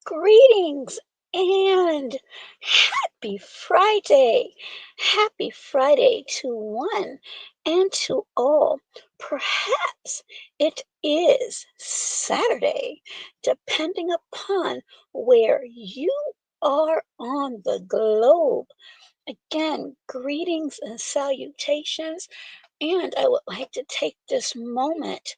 Greetings and happy Friday. Happy Friday to one and to all. Perhaps it is Saturday, depending upon where you are on the globe. Again, greetings and salutations. And I would like to take this moment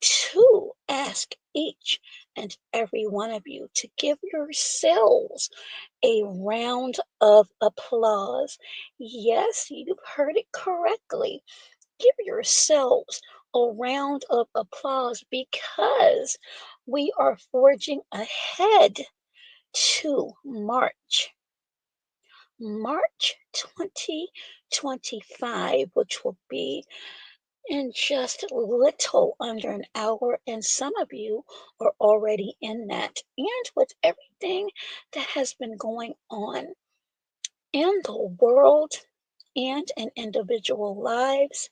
to ask each and every one of you to give yourselves a round of applause. Yes, you've heard it correctly. Give yourselves a round of applause because we are forging ahead to March 2025, which will be in just a little under an hour, and some of you are already in that. And with everything that has been going on in the world and in individual lives,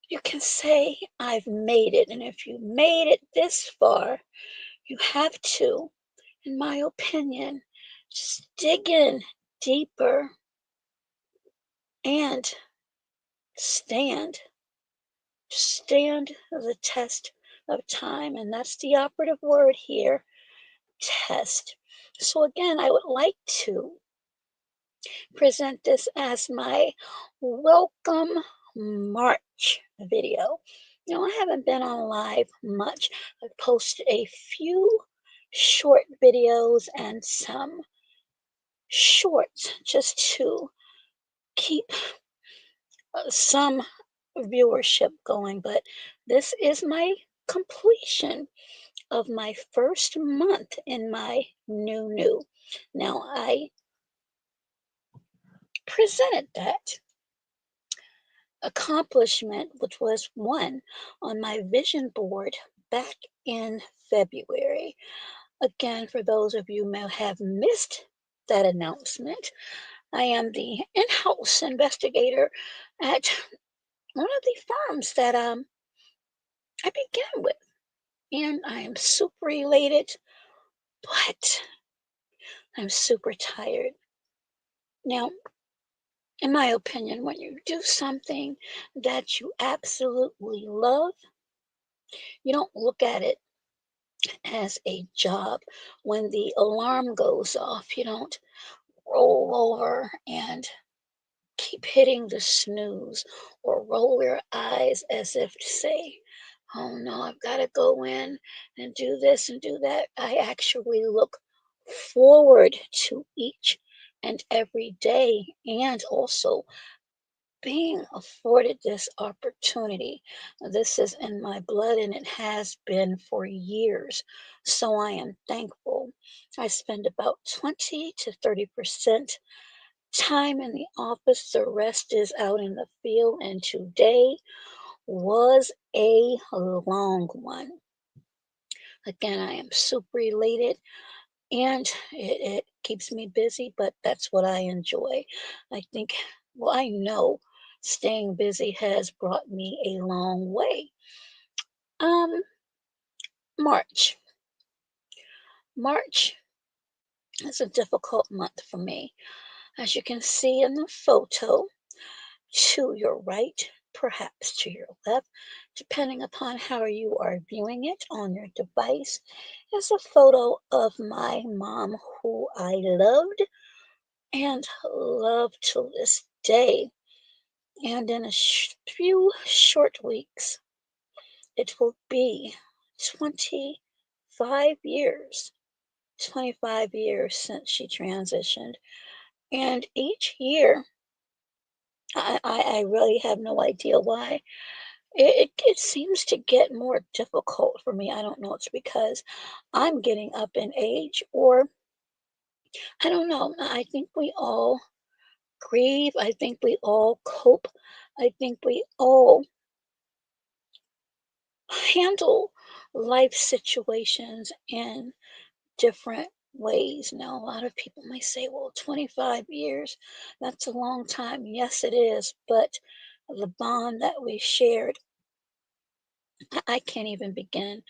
you can say, I've made it. And if you made it this far, you have to, in my opinion, just dig in deeper and stand. Stand the test of time. And that's the operative word here, test. So again, I would like to present this as my welcome March video. I haven't been on live much. I've posted a few short videos and some shorts just to keep some viewership going, but this is my completion of my first month in my new. Now, I presented that accomplishment, which was one, on my vision board back in February. Again, for those of you who may have missed that announcement, I am the in-house investigator at one of the firms that I began with, and I am super elated, but I'm super tired. Now, in my opinion, when you do something that you absolutely love, you don't look at it as a job. When the alarm goes off, you don't roll over and keep hitting the snooze or roll your eyes as if to say, oh no, I've got to go in and do this and do that. I actually look forward to each and every day, and also being afforded this opportunity. This is in my blood and it has been for years. So I am thankful. I spend about 20 to 30% time in the office, the rest is out in the field, and today was a long one. Again, I am super elated and it keeps me busy, but that's what I enjoy. I think, well, I know staying busy has brought me a long way. Um, March. March is a difficult month for me. As you can see in the photo, to your right, perhaps to your left, depending upon how you are viewing it on your device, is a photo of my mom who I loved and love to this day. And in a few short weeks, it will be 25 years, 25 years since she transitioned. And each year, I really have no idea why. It seems to get more difficult for me. I don't know, it's because I'm getting up in age, or I don't know. I think we all grieve. I think we all cope. I think we all handle life situations in different ways. Now, a lot of people may say, well, 25 years, that's a long time. Yes, it is. But the bond that we shared I can't even begin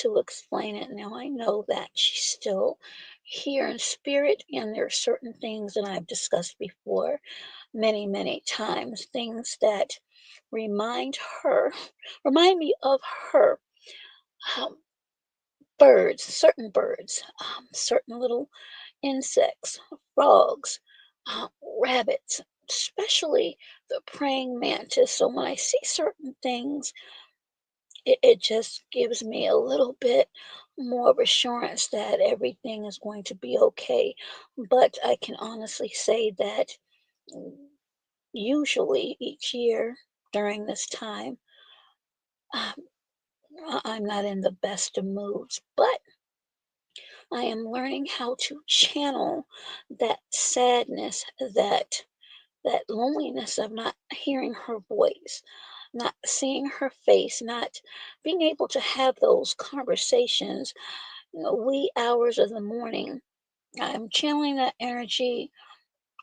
to explain it now. I know that she's still here in spirit, and there are certain things that I've discussed before many, many times, things that remind her, remind me of her. Um, birds, certain little insects, frogs, rabbits, especially the praying mantis. So when I see certain things, it just gives me a little bit more of assurance that everything is going to be okay. But I can honestly say that mm, usually each year during this time, um, I'm not in the best of moods, but I am learning how to channel that sadness, that loneliness of not hearing her voice, not seeing her face, not being able to have those conversations, wee hours of the morning. I'm channeling that energy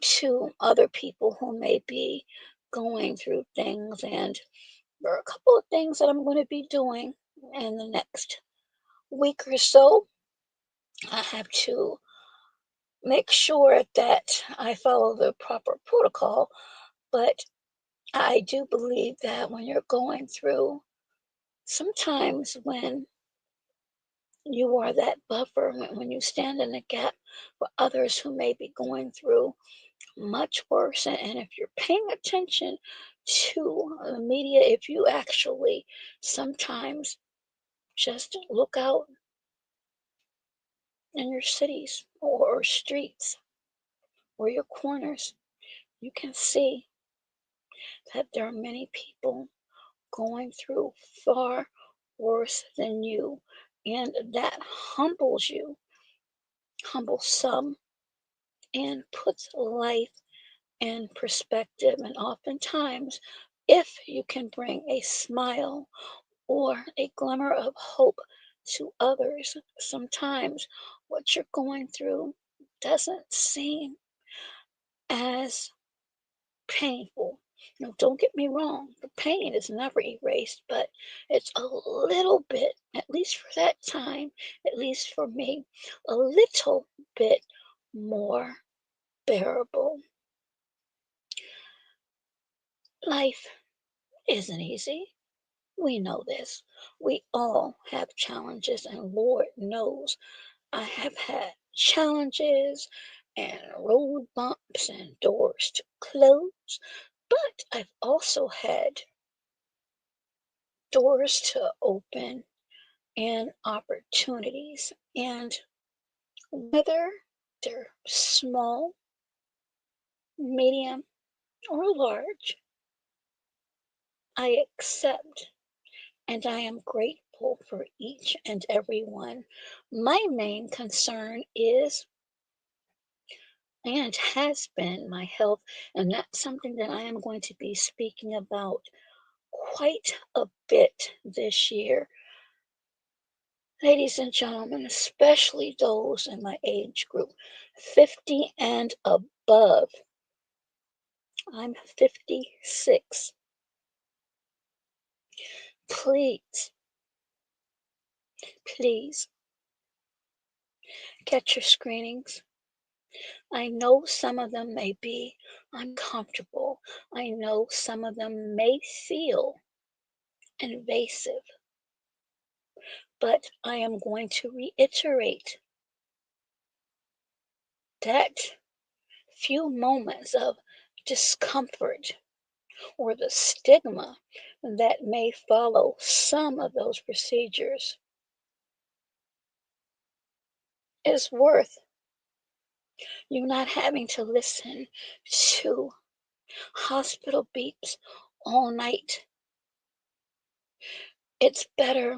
to other people who may be going through things. And there are a couple of things that I'm going to be doing in the next week or so. I have to make sure that I follow the proper protocol, but I do believe that when you're going through, sometimes when you are that buffer, when you stand in the gap for others who may be going through much worse, and if you're paying attention to the media, if you actually sometimes just look out in your cities or streets or your corners, you can see that there are many people going through far worse than you, and that humbles you, humbles some, and puts life in perspective. And oftentimes, if you can bring a smile or a glimmer of hope to others, sometimes what you're going through doesn't seem as painful. Don't get me wrong, the pain is never erased, but it's a little bit, at least for that time, at least for me, a little bit more bearable. Life isn't easy. We know this. We all have challenges, and Lord knows I have had challenges and road bumps and doors to close, but I've also had doors to open and opportunities. And whether they're small, medium, or large, I accept and I am grateful for each and every one. My main concern is and has been my health, and that's something that I am going to be speaking about quite a bit this year. Ladies and gentlemen, especially those in my age group, 50 and above. I'm 56. Please, please get your screenings. I know some of them may be uncomfortable. I know some of them may feel invasive, but I am going to reiterate that few moments of discomfort or the stigma that may follow some of those procedures is worth you not having to listen to hospital beeps all night. It's better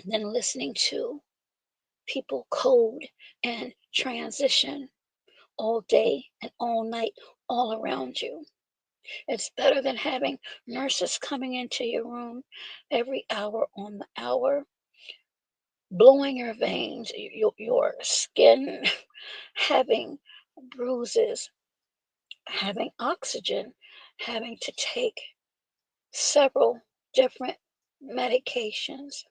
than listening to people code and transition all day and all night all around you. It's better than having nurses coming into your room every hour on the hour, blowing your veins, your skin having bruises, having oxygen, having to take several different medications.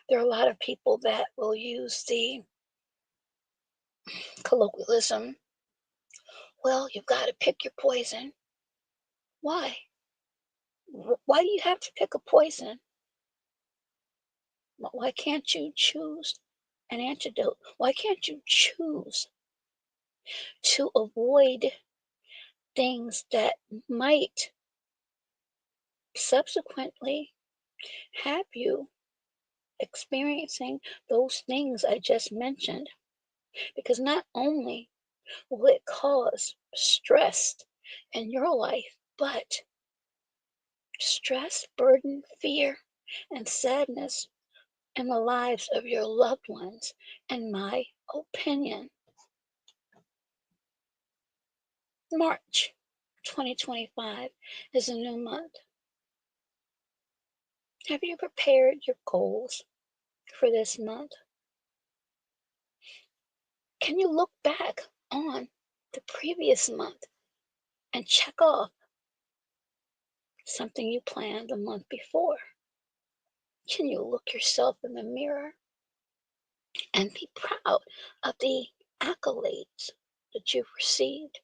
There are a lot of people that will use the colloquialism, well, you've got to pick your poison. Why? Why do you have to pick a poison? Why can't you choose an antidote? Why can't you choose to avoid things that might subsequently have you experiencing those things I just mentioned? Because not only will it cause stress in your life, but stress, burden, fear, and sadness in the lives of your loved ones, in my opinion. March 2025 is a new month. Have you prepared your goals for this month? Can you look back on the previous month and check off something you planned the month before? Can you look yourself in the mirror and be proud of the accolades that you've received?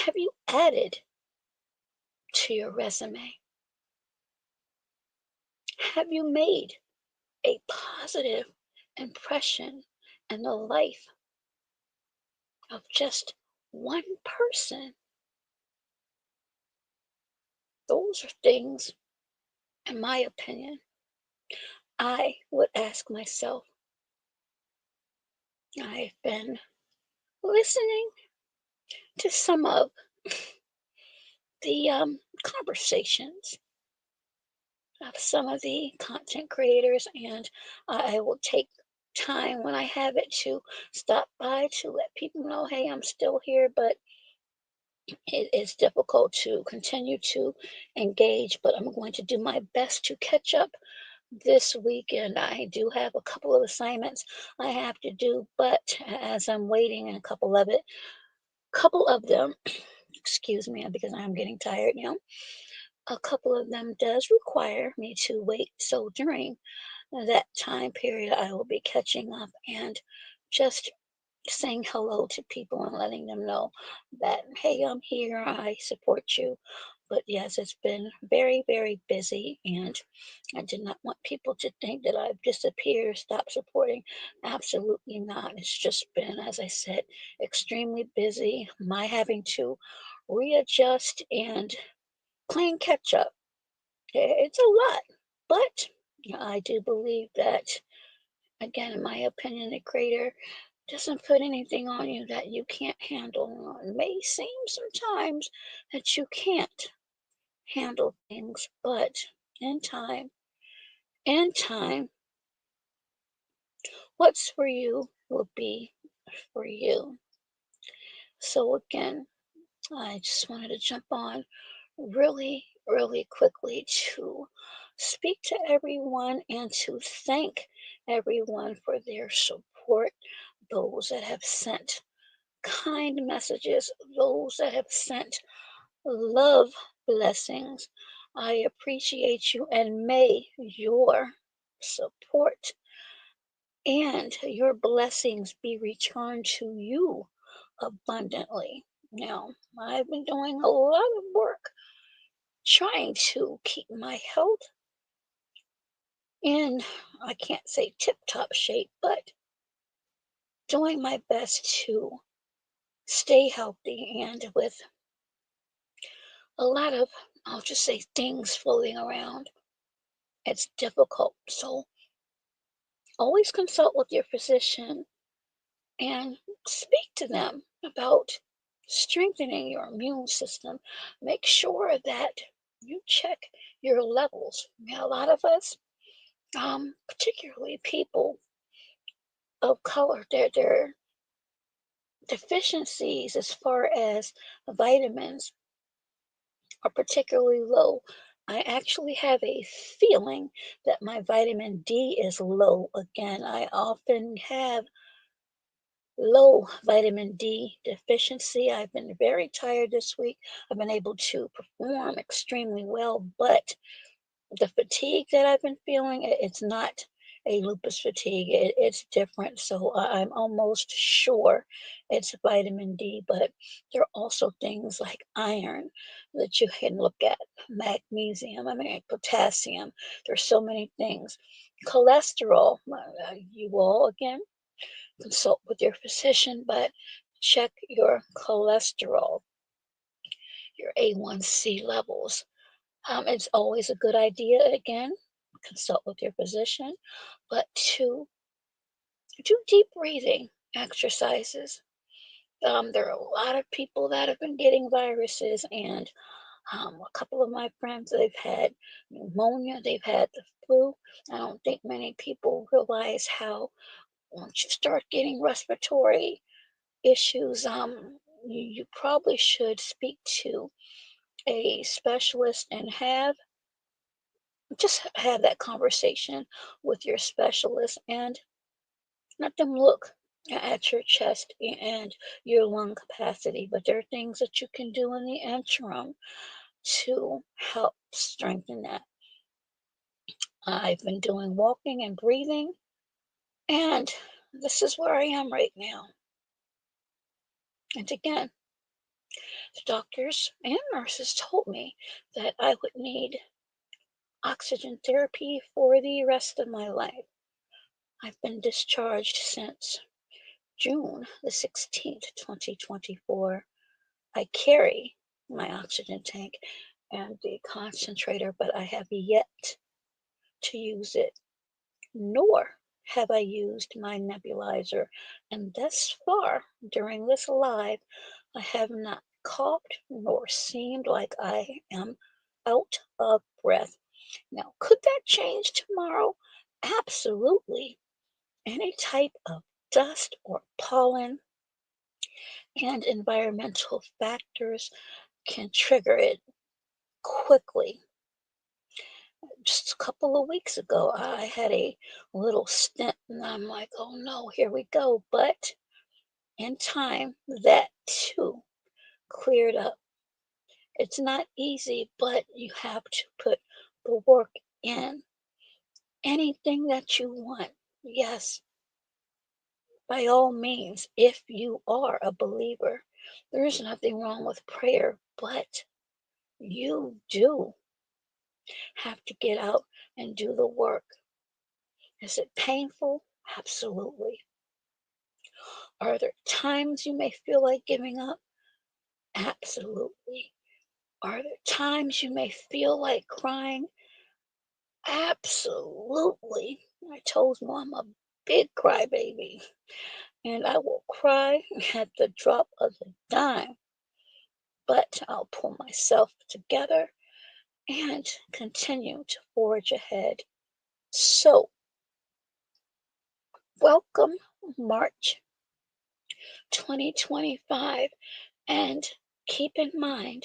Have you added to your resume? Have you made a positive impression in the life of just one person? Those are things, in my opinion, I would ask myself. I've been listening to some of the conversations of some of the content creators, and I will take time when I have it to stop by to let people know, hey, I'm still here, but it is difficult to continue to engage. But I'm going to do my best to catch up this weekend. I do have a couple of assignments I have to do, but as I'm waiting, and couple of them, excuse me, because I'm getting tired now. A couple of them does require me to wait. So during that time period, I will be catching up and just saying hello to people and letting them know that, hey, I'm here, I support you. But yes, it's been very, very busy, and I did not want people to think that I've disappeared, stopped supporting. Absolutely not. It's just been, as I said, extremely busy. My having to readjust and playing catch up. It's a lot, but I do believe that, again, in my opinion, the creator doesn't put anything on you that you can't handle. It may seem sometimes that you can't handle things, but in time, what's for you will be for you. So again, I just wanted to jump on really, really quickly to speak to everyone and to thank everyone for their support. Those that have sent kind messages, those that have sent love blessings. I appreciate you, and may your support and your blessings be returned to you abundantly. Now, I've been doing a lot of work trying to keep my health in, I can't say tip top shape, but doing my best to stay healthy, and with a lot of, I'll just say, things floating around, it's difficult. So always consult with your physician and speak to them about strengthening your immune system. Make sure that you check your levels. Now, a lot of us, particularly people of color, their deficiencies as far as vitamins are particularly low. I actually have a feeling that my vitamin D is low again. I often have low vitamin D deficiency. I've been very tired this week. I've been able to perform extremely well, but the fatigue that I've been feeling, it's not a lupus fatigue. It's different. So I'm almost sure it's vitamin D, but there are also things like iron that you can look at, magnesium, I mean, potassium. There's so many things. Cholesterol, you all, again, consult with your physician, but check your cholesterol, your A1C levels. It's always a good idea, again, consult with your physician, but to do deep breathing exercises. There are a lot of people that have been getting viruses, and a couple of my friends, they've had pneumonia, they've had the flu. I don't think many people realize how once you start getting respiratory issues, you probably should speak to a specialist and just have that conversation with your specialist and let them look at your chest and your lung capacity. But there are things that you can do in the interim to help strengthen that. I've been doing walking and breathing, and this is where I am right now. And again, the doctors and nurses told me that I would need oxygen therapy for the rest of my life. I've been discharged since June the 16th, 2024. I carry my oxygen tank and the concentrator, but I have yet to use it, nor have I used my nebulizer. And thus far, during this live, I have not coughed nor seemed like I am out of breath. Now, could that change tomorrow? Absolutely. Any type of dust or pollen and environmental factors can trigger it quickly. Just a couple of weeks ago, I had a little stint, and I'm like, oh no, here we go. But in time, that too cleared up. It's not easy, but you have to put the work in. Anything that you want, yes, by all means, if you are a believer, there is nothing wrong with prayer, but you do have to get out and do the work. Is it painful? Absolutely. Are there times you may feel like giving up? Absolutely. Are there times you may feel like crying? Absolutely. I told you I'm a big crybaby, and I will cry at the drop of a dime, but I'll pull myself together and continue to forge ahead. So, welcome March 2025, and keep in mind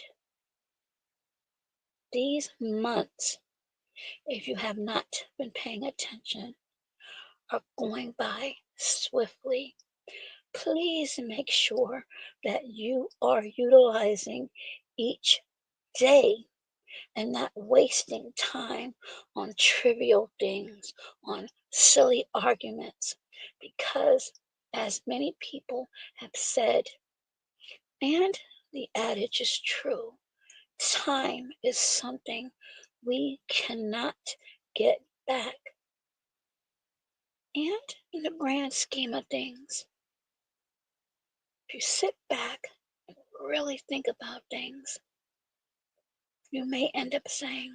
these months, if you have not been paying attention, are going by swiftly. Please make sure that you are utilizing each day and not wasting time on trivial things, on silly arguments, because as many people have said, and the adage is true, time is something we cannot get back. And in the grand scheme of things, if you sit back and really think about things, you may end up saying,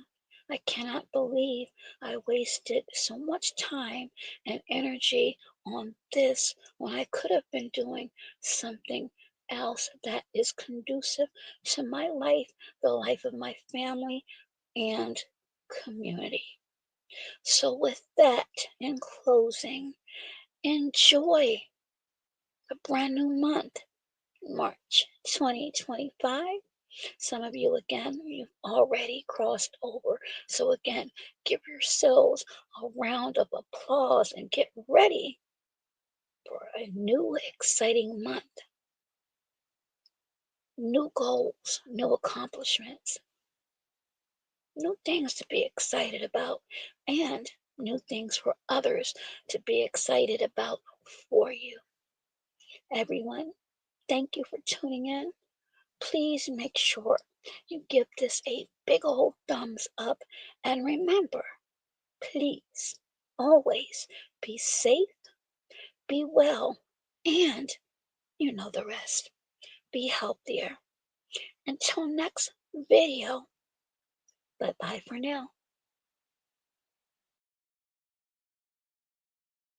I cannot believe I wasted so much time and energy on this when I could have been doing something else that is conducive to my life, the life of my family, and community. So, with that, in closing, enjoy a brand new month, March 2025. Some of you, again, you've already crossed over. So, again, give yourselves a round of applause and get ready for a new exciting month, new goals, new accomplishments, new things to be excited about, and new things for others to be excited about for you. Everyone, thank you for tuning in. Please make sure you give this a big old thumbs up. And remember, please always be safe, be well, and you know the rest. Be healthier. Until next video, bye bye for now.